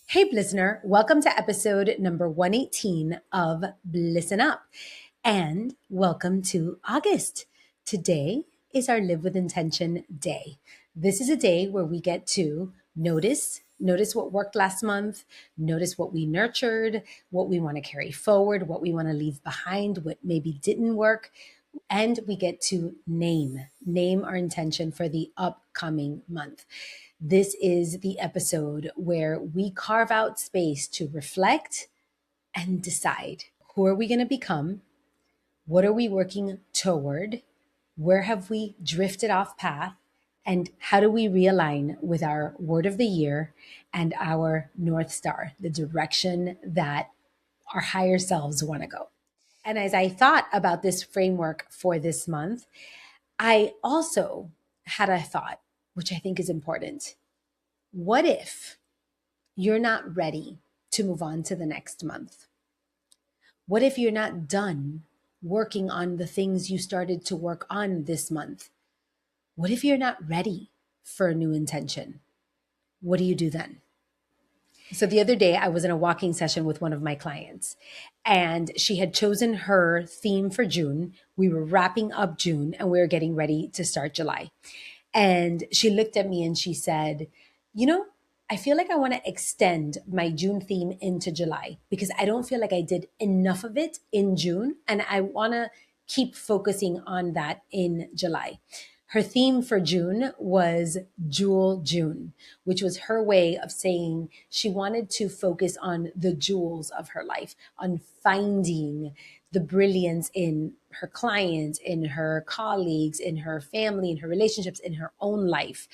Hey, listener, welcome to episode number 118 of Listen Up. And welcome to August. Today is our Live with Intention Day. This is a day where we get to notice what worked last month, notice what we nurtured, what we want to carry forward, what we want to leave behind, what maybe didn't work, and we get to name our intention for the upcoming month. This is the episode where we carve out space to reflect and decide, who are we going to become? What are we working toward? Where have we drifted off path? And how do we realign with our word of the year and our North Star, the direction that our higher selves want to go? And as I thought about this framework for this month, I also had a thought, which I think is important. What if you're not ready to move on to the next month? What if you're not done working on the things you started to work on this month? What if you're not ready for a new intention? What do you do then? So the other day, I was in a walking session with one of my clients, and she had chosen her theme for June. We were wrapping up June and we were getting ready to start July. And she looked at me and she said, You know, I feel like I want to extend my June theme into July because I don't feel like I did enough of it in June. And I want to keep focusing on that in July. Her theme for June was Jewel June, which was her way of saying she wanted to focus on the jewels of her life, on finding the brilliance in her clients, in her colleagues, in her family, in her relationships, in her own life,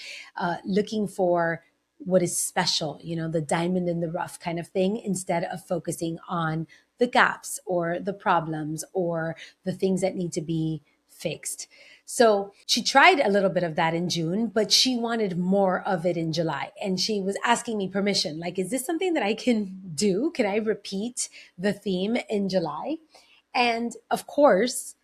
looking for what is special, the diamond in the rough kind of thing, instead of focusing on the gaps or the problems or the things that need to be fixed. So she tried a little bit of that in June, but she wanted more of it in July. And she was asking me permission, like, is this something that I can do? Can I repeat the theme in July? And of course,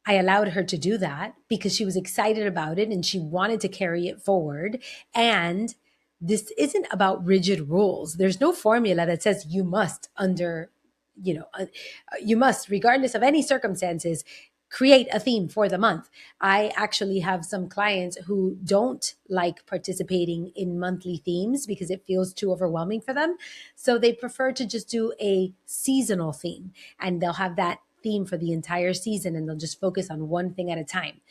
I allowed her to do that because she was excited about it and she wanted to carry it forward. And this isn't about rigid rules. There's no formula that says you must, regardless of any circumstances, create a theme for the month. I actually have some clients who don't like participating in monthly themes because it feels too overwhelming for them. So they prefer to just do a seasonal theme, and they'll have that theme for the entire season and they'll just focus on one thing at a time.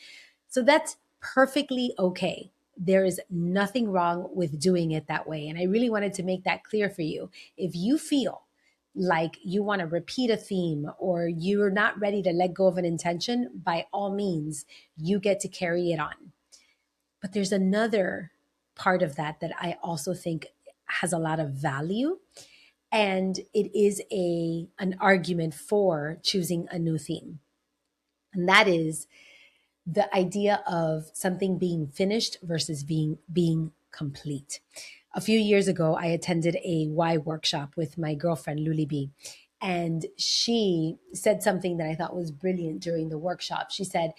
So that's perfectly okay. There is nothing wrong with doing it that way. And I really wanted to make that clear for you. If you feel like you want to repeat a theme or you're not ready to let go of an intention, by all means, you get to carry it on. But there's another part of that that I also think has a lot of value. And it is an argument for choosing a new theme. And that is the idea of something being finished versus being complete. A few years ago, I attended a Y workshop with my girlfriend, Luli B. And she said something that I thought was brilliant during the workshop. She said,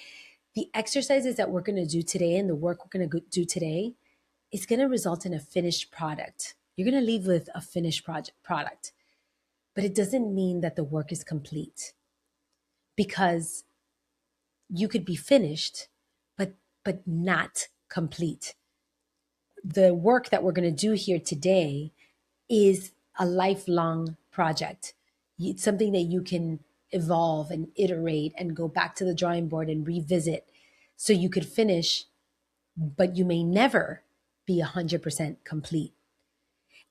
the exercises that we're going to do today and the work we're going to do today is going to result in a finished product. You're going to leave with a finished product. But it doesn't mean that the work is complete, because you could be finished, but not complete. The work that we're going to do here today is a lifelong project. It's something that you can evolve and iterate and go back to the drawing board and revisit. So you could finish, but you may never be 100% complete.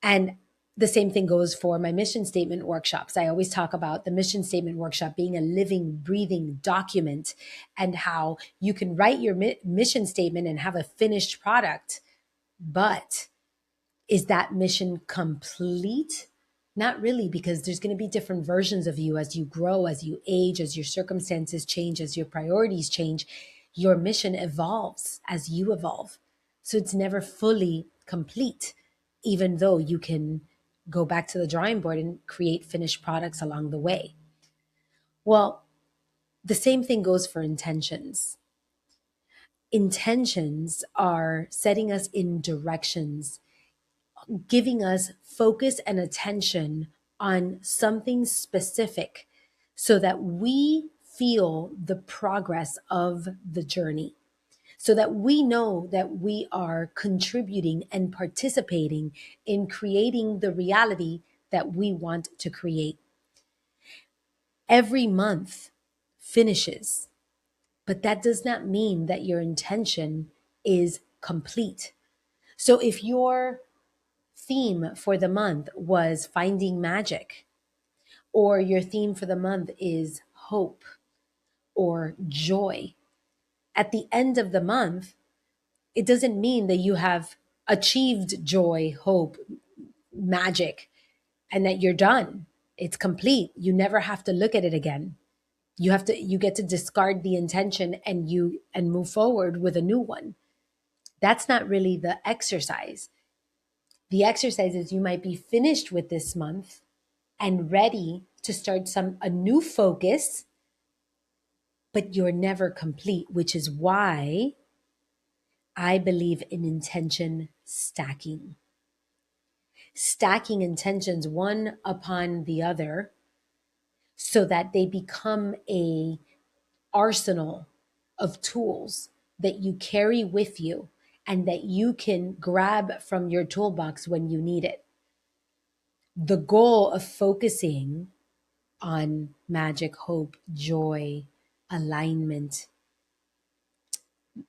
And the same thing goes for my mission statement workshops. I always talk about the mission statement workshop being a living, breathing document, and how you can write your mission statement and have a finished product. But is that mission complete? Not really, because there's going to be different versions of you as you grow, as you age, as your circumstances change, as your priorities change. Your mission evolves as you evolve. So it's never fully complete, even though you can go back to the drawing board and create finished products along the way. Well, the same thing goes for intentions. Intentions are setting us in directions giving us focus and attention on something specific so that we feel the progress of the journey, so that we know that we are contributing and participating in creating the reality that we want to create. Every month finishes, but that does not mean that your intention is complete. So if your theme for the month was finding magic, or your theme for the month is hope or joy, at the end of the month, it doesn't mean that you have achieved joy, hope, magic, and that you're done. It's complete. You never have to look at it again. You get to discard the intention and move forward with a new one. That's not really the exercise. The exercise is you might be finished with this month and ready to start a new focus, but you're never complete, which is why I believe in intention stacking. Stacking intentions one upon the other so that they become a arsenal of tools that you carry with you and that you can grab from your toolbox when you need it. The goal of focusing on magic, hope, joy, alignment,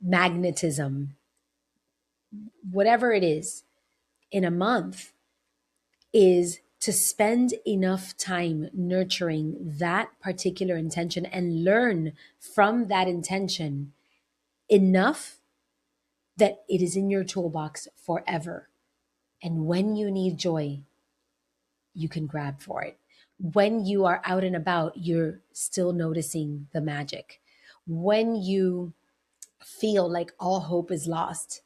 magnetism, whatever it is, in a month is to spend enough time nurturing that particular intention and learn from that intention enough that it is in your toolbox forever. And when you need joy, you can grab for it. When you are out and about, you're still noticing the magic. When you feel like all hope is lost,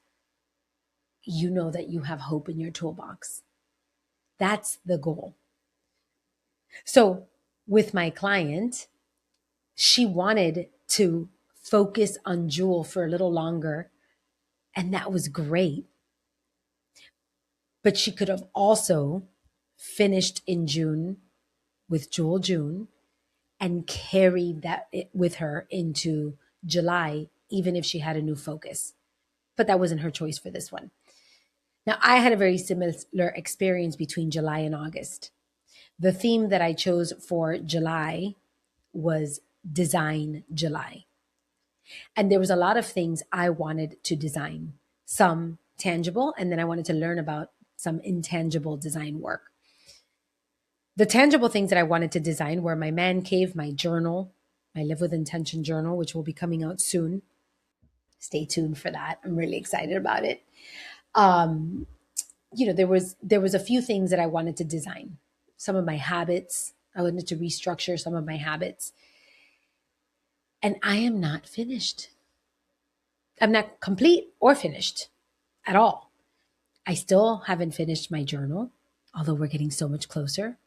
you know that you have hope in your toolbox. That's the goal. So, with my client, she wanted to focus on Jewel for a little longer, and that was great. But she could have also finished in June with Jewel June and carried with her into July, even if she had a new focus. But that wasn't her choice for this one. Now, I had a very similar experience between July and August. The theme that I chose for July was Design July. And there was a lot of things I wanted to design, some tangible, and then I wanted to learn about some intangible design work. The tangible things that I wanted to design were my man cave, my journal, my Live with Intention journal, which will be coming out soon. Stay tuned for that. I'm really excited about it. Um, there was a few things that I wanted to design. Some of my habits. I wanted to restructure some of my habits. And I am not finished. I'm not complete or finished at all. I still haven't finished my journal, although we're getting so much closer.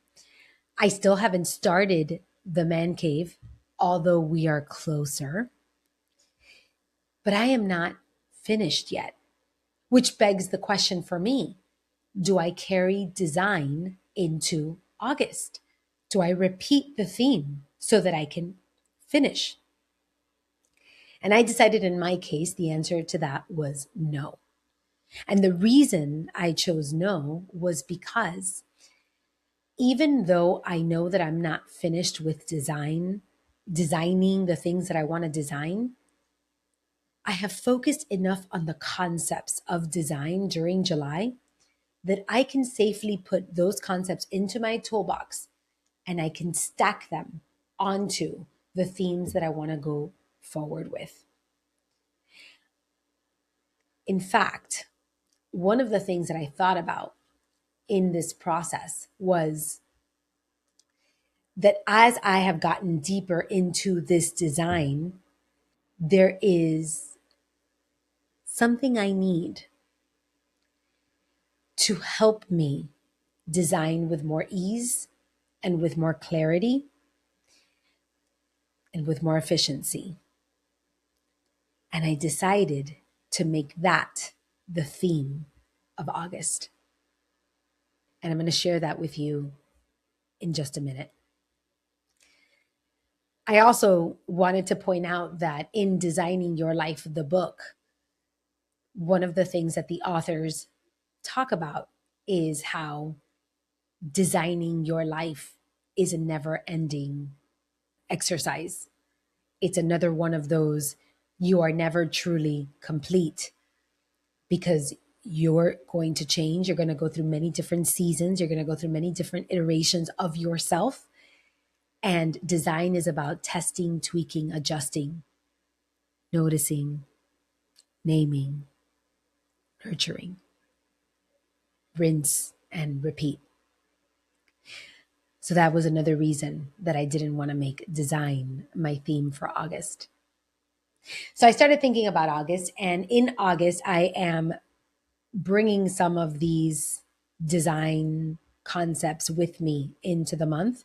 I still haven't started the man cave, although we are closer. But I am not finished yet, which begs the question for me, do I carry design into August? Do I repeat the theme so that I can finish? And I decided in my case, the answer to that was no. And the reason I chose no was because even though I know that I'm not finished with designing the things that I want to design, I have focused enough on the concepts of design during July that I can safely put those concepts into my toolbox and I can stack them onto the themes that I want to go forward with. In fact, one of the things that I thought about in this process was that as I have gotten deeper into this design, there is something I need to help me design with more ease and with more clarity and with more efficiency. And I decided to make that the theme of August. And I'm going to share that with you in just a minute. I also wanted to point out that in Designing Your Life, the book, one of the things that the authors talk about is how designing your life is a never ending exercise. It's another one of those, you are never truly complete because you're going to change. You're going to go through many different seasons. You're going to go through many different iterations of yourself. And design is about testing, tweaking, adjusting, noticing, naming, nurturing, rinse, and repeat. So that was another reason that I didn't want to make design my theme for August. So I started thinking about August, and in August, I am bringing some of these design concepts with me into the month.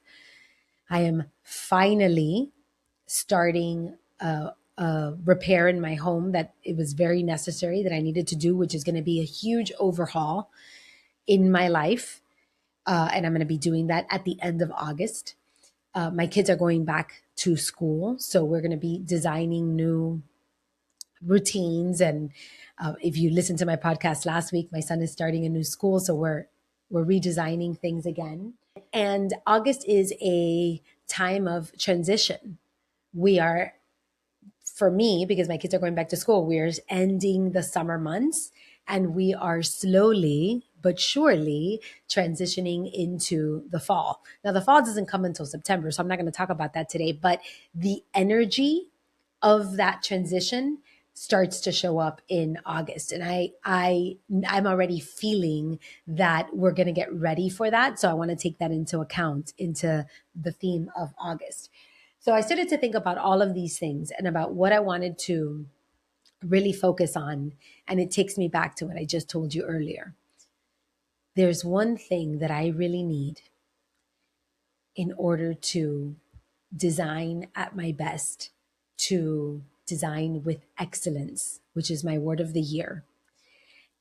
I am finally starting a repair in my home that it was very necessary that I needed to do, which is going to be a huge overhaul in my life. And I'm going to be doing that at the end of August. My kids are going back to school, so we're going to be designing new routines. And if you listened to my podcast last week, my son is starting a new school, so we're redesigning things again. And August is a time of transition. We are, for me, because my kids are going back to school, we're ending the summer months and we are slowly but surely transitioning into the fall. Now, the fall doesn't come until September, so I'm not going to talk about that today, but the energy of that transition starts to show up in August. And I'm already feeling that we're going to get ready for that. So I want to take that into account into the theme of August. So I started to think about all of these things and about what I wanted to really focus on. And it takes me back to what I just told you earlier. There's one thing that I really need in order to design at my best, to design with excellence, which is my word of the year,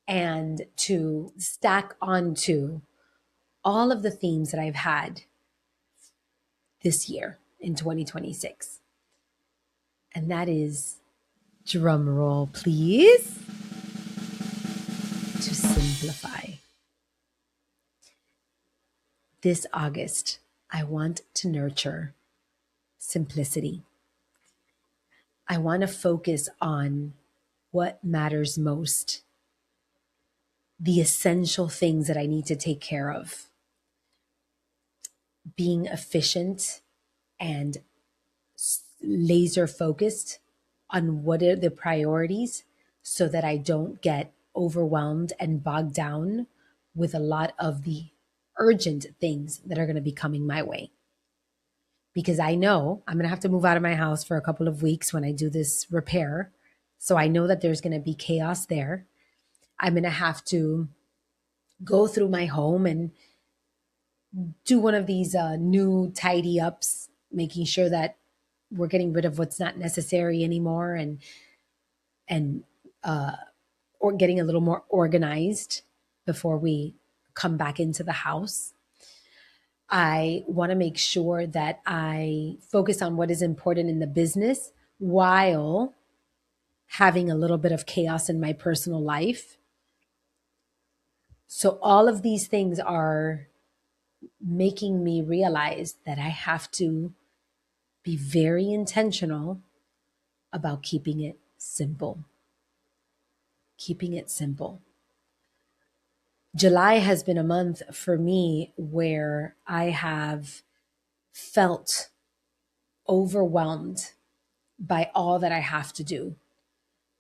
and to stack onto all of the themes that I've had this year in 2026. And that is, drum roll, please, to simplify. This August, I want to nurture simplicity. I want to focus on what matters most, the essential things that I need to take care of, being efficient and laser focused on what are the priorities so that I don't get overwhelmed and bogged down with a lot of the urgent things that are going to be coming my way. Because I know I'm going to have to move out of my house for a couple of weeks when I do this repair. So I know that there's going to be chaos there. I'm going to have to go through my home and do one of these new tidy ups, making sure that we're getting rid of what's not necessary anymore, and or getting a little more organized before we come back into the house. I want to make sure that I focus on what is important in the business while having a little bit of chaos in my personal life. So all of these things are making me realize that I have to be very intentional about keeping it simple. Keeping it simple. July has been a month for me where I have felt overwhelmed by all that I have to do.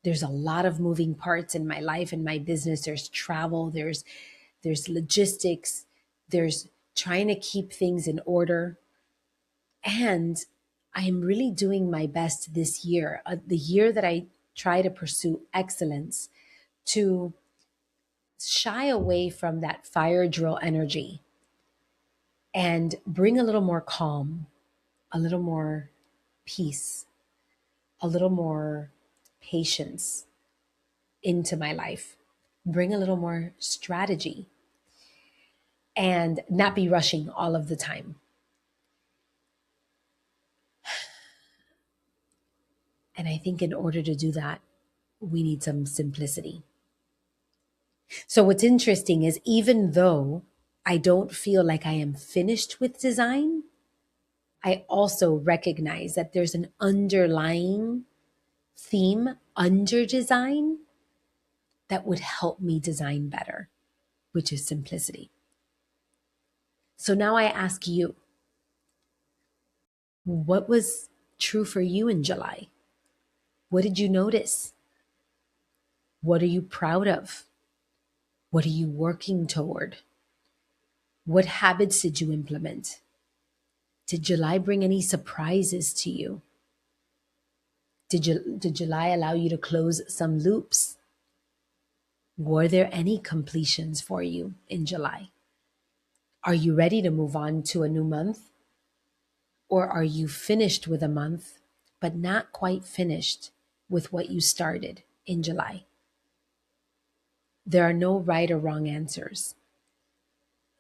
There's a lot of moving parts in my life and my business. There's travel, there's logistics, there's trying to keep things in order. And I am really doing my best this year, the year that I try to pursue excellence, to shy away from that fire drill energy and bring a little more calm, a little more peace, a little more patience into my life, bring a little more strategy. and not be rushing all of the time. And I think in order to do that, we need some simplicity. So, what's interesting is even though I don't feel like I am finished with design, I also recognize that there's an underlying theme under design that would help me design better, which is simplicity. So now I ask you, what was true for you in July? What did you notice? What are you proud of? What are you working toward? What habits did you implement? Did July bring any surprises to you? Did July allow you to close some loops? Were there any completions for you in July? Are you ready to move on to a new month? Or are you finished with a month, but not quite finished with what you started in July? There are no right or wrong answers.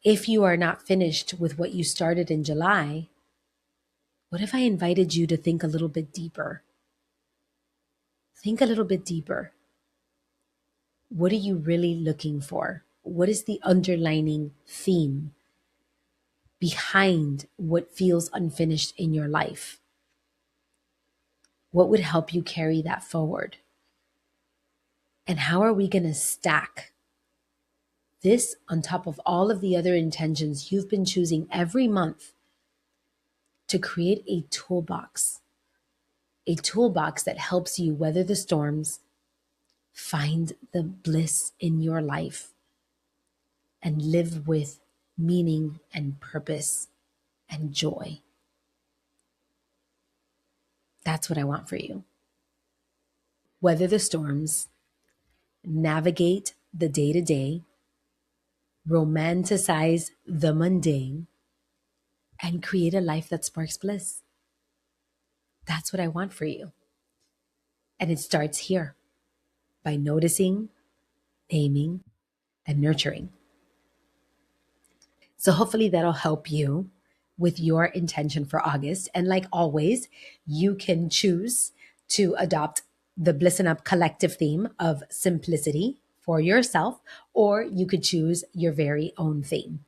If you are not finished with what you started in July, what if I invited you to think a little bit deeper? Think a little bit deeper. What are you really looking for? What is the underlining theme behind what feels unfinished in your life? What would help you carry that forward? And how are we going to stack this on top of all of the other intentions you've been choosing every month to create a toolbox that helps you weather the storms, find the bliss in your life, and live with meaning and purpose and joy. That's what I want for you. Weather the storms, navigate the day to day, romanticize the mundane, and create a life that sparks bliss. That's what I want for you. And it starts here by noticing, naming, and nurturing. So hopefully that'll help you with your intention for August. And like always, you can choose to adopt the Blissin' Up collective theme of simplicity for yourself, or you could choose your very own theme.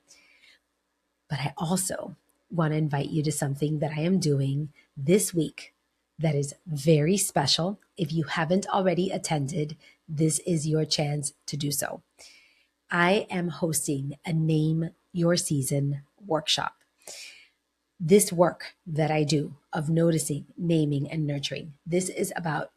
But I also want to invite you to something that I am doing this week that is very special. If you haven't already attended, this is your chance to do so. I am hosting a Name Your Season workshop. This work that I do of noticing, naming, and nurturing, this is about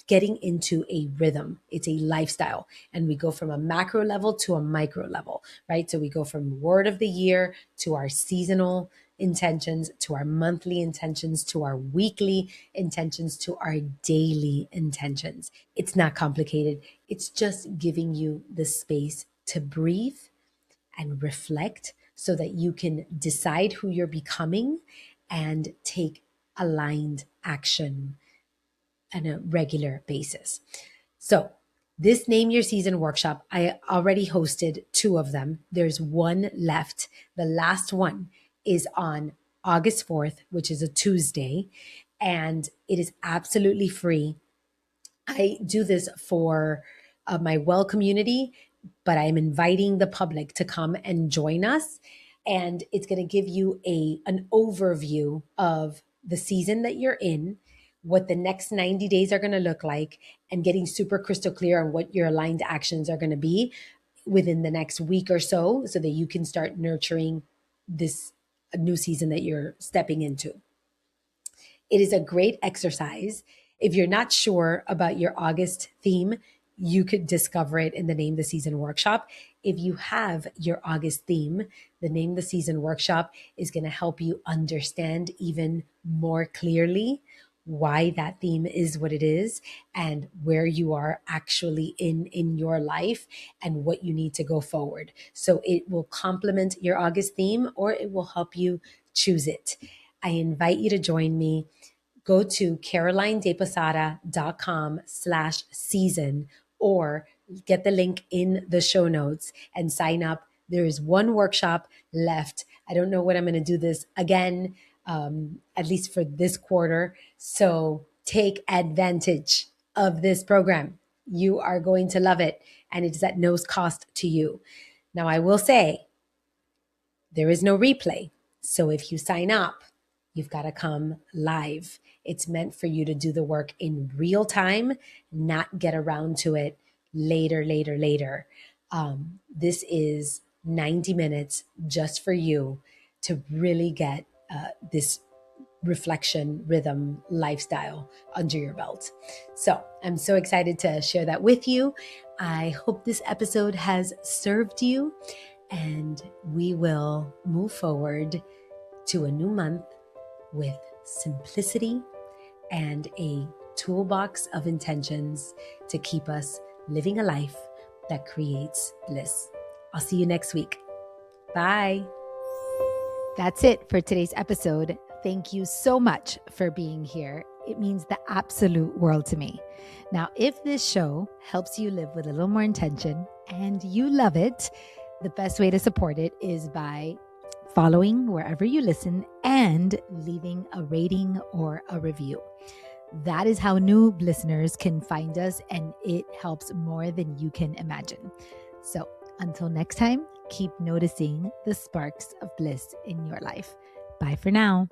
getting into a rhythm. It's a lifestyle. And we go from a macro level to a micro level, right? So we go from word of the year to our seasonal intentions, to our monthly intentions, to our weekly intentions, to our daily intentions. It's not complicated. It's just giving you the space to breathe and reflect so that you can decide who you're becoming and take aligned action on a regular basis. So, this Name Your Season workshop, I already hosted two of them. There's one left. The last one is on August 4th, which is a Tuesday, and it is absolutely free. I do this for my well community, but I'm inviting the public to come and join us. And it's going to give you an overview of the season that you're in, what the next 90 days are going to look like, and getting super crystal clear on what your aligned actions are going to be within the next week or so that you can start nurturing this new season that you're stepping into. It is a great exercise. If you're not sure about your August theme, you could discover it in the Name the Season workshop. If you have your August theme, the Name the Season workshop is going to help you understand even more clearly why that theme is what it is and where you are actually in your life and what you need to go forward. So it will complement your August theme or it will help you choose it. I invite you to join me. Go to carolinedeposada.com/season or get the link in the show notes and sign up There is one workshop left. I don't know when I'm going to do this again, at least for this quarter. So take advantage of this program. You are going to love it, and it is at no cost to you. Now, I will say there is no replay. So if you sign up, you've got to come live. It's meant for you to do the work in real time, not get around to it later. This is 90 minutes just for you to really get this reflection, rhythm, lifestyle under your belt. So I'm so excited to share that with you. I hope this episode has served you, and we will move forward to a new month with simplicity and a toolbox of intentions to keep us living a life that creates bliss. I'll see you next week. Bye. That's it for today's episode. Thank you so much for being here. It means the absolute world to me. Now, if this show helps you live with a little more intention and you love it, the best way to support it is by following wherever you listen and leaving a rating or a review. That is how new listeners can find us, and it helps more than you can imagine. So until next time, keep noticing the sparks of bliss in your life. Bye for now.